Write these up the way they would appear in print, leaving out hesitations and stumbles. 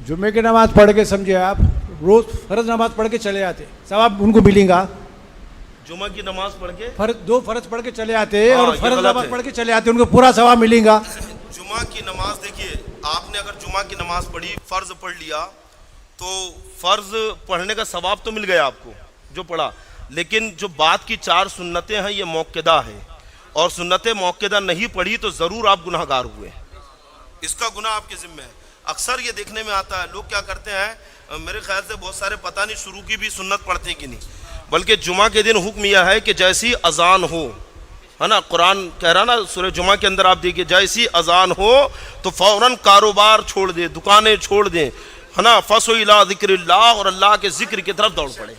जुम्मे की नमाज पढ़ के समझिए आप, रोज फर्ज नमाज पढ़ के चले आते, सवाब उनको मिलेगा। जुमा की नमाज पढ़ के दो फर्ज पढ़ के चले आते हाँ, और ये फर्ज गलत नमाज है। पढ़ के चले आते, उनको पूरा सवाब मिलेगा। जुमा की नमाज देखिए, आपने अगर जुमा की नमाज पढ़ी, फर्ज पढ़ लिया, तो फर्ज पढ़ने का सवाब तो मिल गया आपको जो पढ़ा, लेकिन जो बात की 4 सुन्नतें हैं ये मौक़िदा है, और सुन्नतें मौक़िदा नहीं पढ़ी तो ज़रूर आप गुनाहगार हुए, इसका गुनाह आपके ज़िम्मे है। अक्सर ये देखने में आता है, लोग क्या करते हैं, मेरे ख्याल से बहुत सारे पता नहीं शुरू की भी सुन्नत पढ़ते कि नहीं, बल्कि जुमा के दिन हुक्म यह है कि जैसी अजान हो, है ना, कुरान कह रहा ना सूरह जुमा के अंदर, आप देखिए जैसी अजान हो तो फौरन कारोबार छोड़ दे, दुकानें छोड़ दें, है ना, फसो इला ज़िक्रिल्लाह, और अल्लाह के ज़िक्र की तरफ दौड़ पड़े।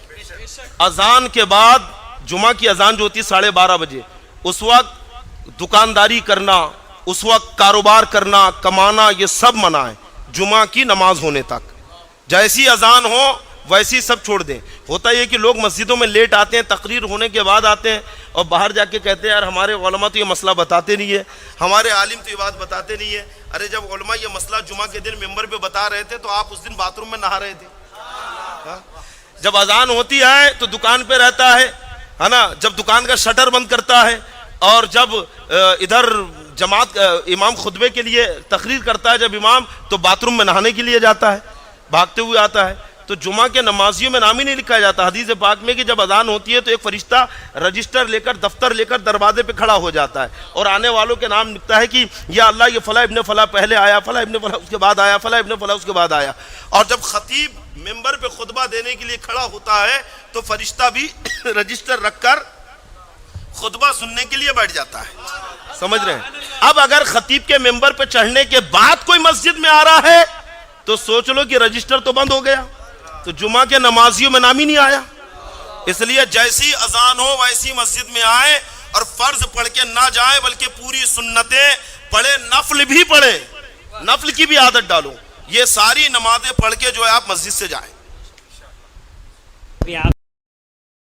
अजान के बाद, जुमा की अजान जो होती है 12:30 बजे, उस वक्त दुकानदारी करना, उस वक्त कारोबार करना, कमाना, ये सब मना है जुमा की नमाज होने तक। जैसी अजान हो वैसी सब छोड़ दें। होता ये कि लोग मस्जिदों में लेट आते हैं, तकरीर होने के बाद आते हैं, और बाहर जाके कहते हैं यार हमारे उलमा तो ये मसला बताते नहीं है, हमारे आलिम तो ये बात बताते नहीं है। अरे जब उलमा ये मसला जुमा के दिन मिंबर पे बता रहे थे तो आप उस दिन बाथरूम में नहा रहे थे। हाँ? जब अजान होती है तो दुकान पे रहता है ना, जब दुकान का शटर बंद करता है, और जब इधर जमात इमाम खुतबे के लिए तकरीर करता है जब इमाम, तो बाथरूम में नहाने के लिए जाता है, भागते हुए आता है। तो जुमा के नमाजियों में नाम ही नहीं लिखा जाता। हदीस पाक में कि जब अजान होती है तो एक फरिश्ता रजिस्टर लेकर, दफ्तर लेकर दरवाजे पे खड़ा हो जाता है, और आने वालों के नाम लिखता है कि या अल्लाह ये फला इब्ने फला पहले आया, फला इब्ने फला उसके बाद आया, फला इब्ने फला उसके बाद आया। और जब खतीब मिंबर पे खुतबा देने के लिए खड़ा होता है तो फरिश्ता भी रजिस्टर रखकर खुतबा सुनने के लिए बैठ जाता है। समझ रहे हैं? अब अगर खतीब के मिंबर पे चढ़ने के बाद कोई मस्जिद में आ रहा है तो सोच लो कि रजिस्टर तो बंद हो गया, तो जुमा के नमाजियों में नाम ही नहीं आया। इसलिए जैसी अजान हो वैसी मस्जिद में आए, और फर्ज पढ़ के ना जाए बल्कि पूरी सुन्नतें पढ़े, नफल भी पढ़े, नफल की भी आदत डालो। ये सारी नमाजें पढ़ के जो है आप मस्जिद से जाएं।